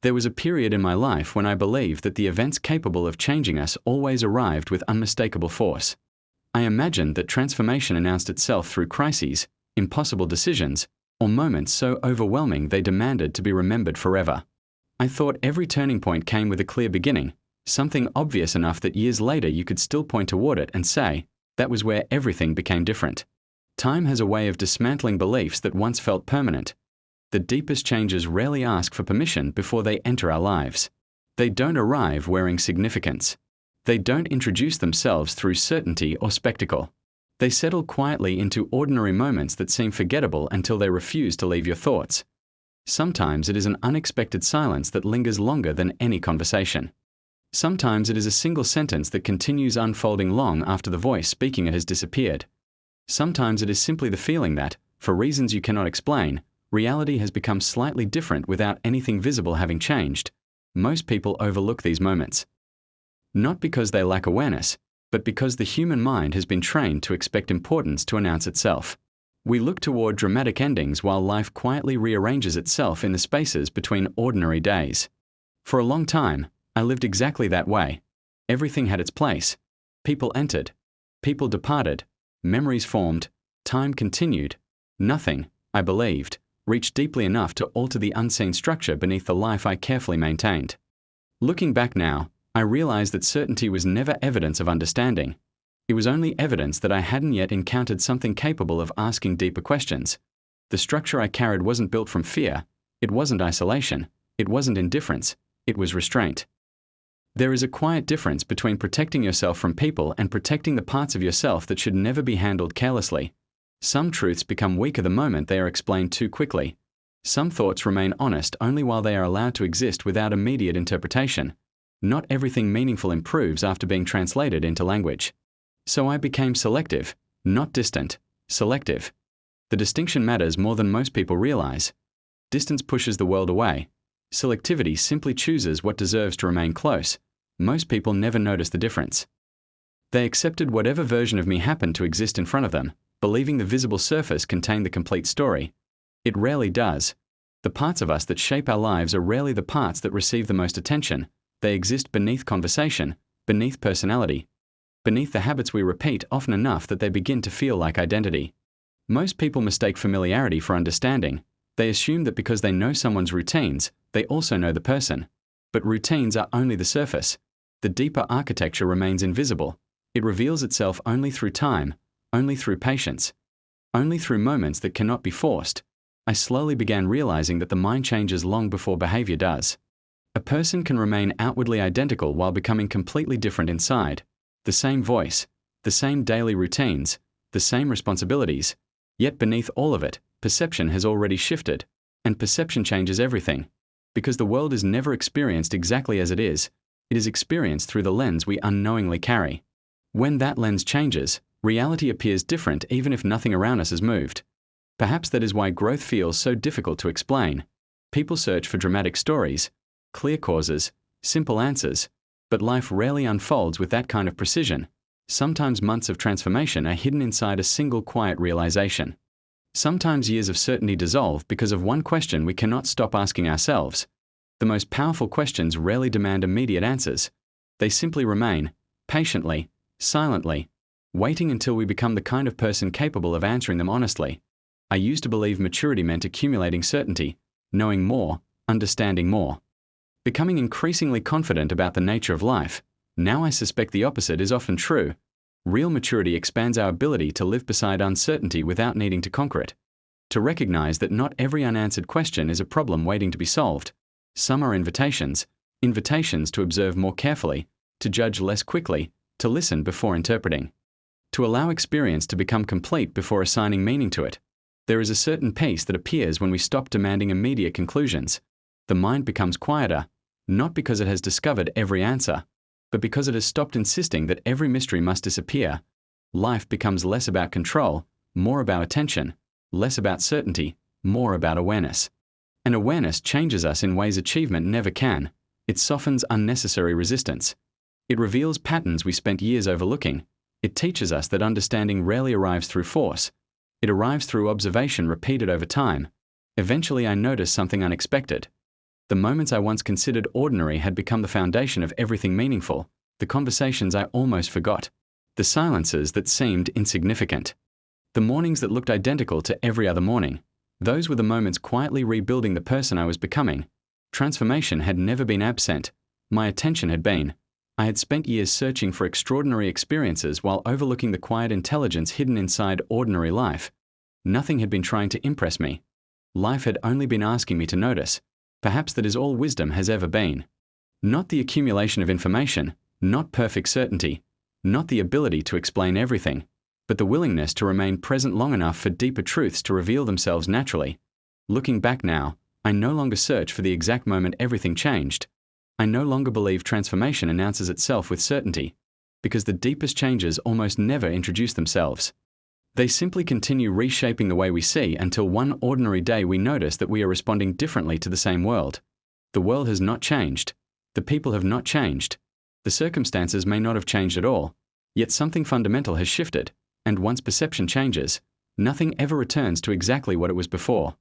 There was a period in my life when I believed that the events capable of changing us always arrived with unmistakable force. I imagined that transformation announced itself through crises, impossible decisions, or moments so overwhelming they demanded to be remembered forever. I thought every turning point came with a clear beginning, something obvious enough that years later you could still point toward it and say, that was where everything became different. Time has a way of dismantling beliefs that once felt permanent. The deepest changes rarely ask for permission before they enter our lives. They don't arrive wearing significance. They don't introduce themselves through certainty or spectacle. They settle quietly into ordinary moments that seem forgettable until they refuse to leave your thoughts. Sometimes it is an unexpected silence that lingers longer than any conversation. Sometimes it is a single sentence that continues unfolding long after the voice speaking it has disappeared. Sometimes it is simply the feeling that, for reasons you cannot explain, reality has become slightly different without anything visible having changed. Most people overlook these moments. Not because they lack awareness, but because the human mind has been trained to expect importance to announce itself. We look toward dramatic endings while life quietly rearranges itself in the spaces between ordinary days. For a long time, I lived exactly that way. Everything had its place. People entered. People departed. Memories formed. Time continued. Nothing, I believed, reached deeply enough to alter the unseen structure beneath the life I carefully maintained. Looking back now, I realized that certainty was never evidence of understanding. It was only evidence that I hadn't yet encountered something capable of asking deeper questions. The structure I carried wasn't built from fear. It wasn't isolation. It wasn't indifference. It was restraint. There is a quiet difference between protecting yourself from people and protecting the parts of yourself that should never be handled carelessly. Some truths become weaker the moment they are explained too quickly. Some thoughts remain honest only while they are allowed to exist without immediate interpretation. Not everything meaningful improves after being translated into language. So I became selective, not distant, selective. The distinction matters more than most people realize. Distance pushes the world away. Selectivity simply chooses what deserves to remain close. Most people never notice the difference. They accepted whatever version of me happened to exist in front of them, believing the visible surface contained the complete story. It rarely does. The parts of us that shape our lives are rarely the parts that receive the most attention. They exist beneath conversation, beneath personality, beneath the habits we repeat often enough that they begin to feel like identity. Most people mistake familiarity for understanding. They assume that because they know someone's routines, they also know the person. But routines are only the surface. The deeper architecture remains invisible. It reveals itself only through time, only through patience, only through moments that cannot be forced. I slowly began realizing that the mind changes long before behavior does. A person can remain outwardly identical while becoming completely different inside. The same voice, the same daily routines, the same responsibilities. Yet beneath all of it, perception has already shifted. And perception changes everything. Because the world is never experienced exactly as it is experienced through the lens we unknowingly carry. When that lens changes, reality appears different even if nothing around us has moved. Perhaps that is why growth feels so difficult to explain. People search for dramatic stories, clear causes, simple answers, but life rarely unfolds with that kind of precision. Sometimes months of transformation are hidden inside a single quiet realization. Sometimes years of certainty dissolve because of one question we cannot stop asking ourselves. The most powerful questions rarely demand immediate answers. They simply remain, patiently, silently, waiting until we become the kind of person capable of answering them honestly. I used to believe maturity meant accumulating certainty, knowing more, understanding more, becoming increasingly confident about the nature of life. Now I suspect the opposite is often true. Real maturity expands our ability to live beside uncertainty without needing to conquer it. To recognize that not every unanswered question is a problem waiting to be solved. Some are invitations to observe more carefully, to judge less quickly, to listen before interpreting, to allow experience to become complete before assigning meaning to it. There is a certain peace that appears when we stop demanding immediate conclusions. The mind becomes quieter, not because it has discovered every answer, but because it has stopped insisting that every mystery must disappear. Life becomes less about control, more about attention, less about certainty, more about awareness. And awareness changes us in ways achievement never can. It softens unnecessary resistance. It reveals patterns we spent years overlooking. It teaches us that understanding rarely arrives through force. It arrives through observation repeated over time. Eventually I noticed something unexpected. The moments I once considered ordinary had become the foundation of everything meaningful, the conversations I almost forgot, the silences that seemed insignificant, the mornings that looked identical to every other morning. Those were the moments quietly rebuilding the person I was becoming. Transformation had never been absent. My attention had been. I had spent years searching for extraordinary experiences while overlooking the quiet intelligence hidden inside ordinary life. Nothing had been trying to impress me. Life had only been asking me to notice. Perhaps that is all wisdom has ever been. Not the accumulation of information, not perfect certainty, not the ability to explain everything, but the willingness to remain present long enough for deeper truths to reveal themselves naturally. Looking back now, I no longer search for the exact moment everything changed. I no longer believe transformation announces itself with certainty, because the deepest changes almost never introduce themselves. They simply continue reshaping the way we see until one ordinary day we notice that we are responding differently to the same world. The world has not changed. The people have not changed. The circumstances may not have changed at all, yet something fundamental has shifted, and once perception changes, nothing ever returns to exactly what it was before.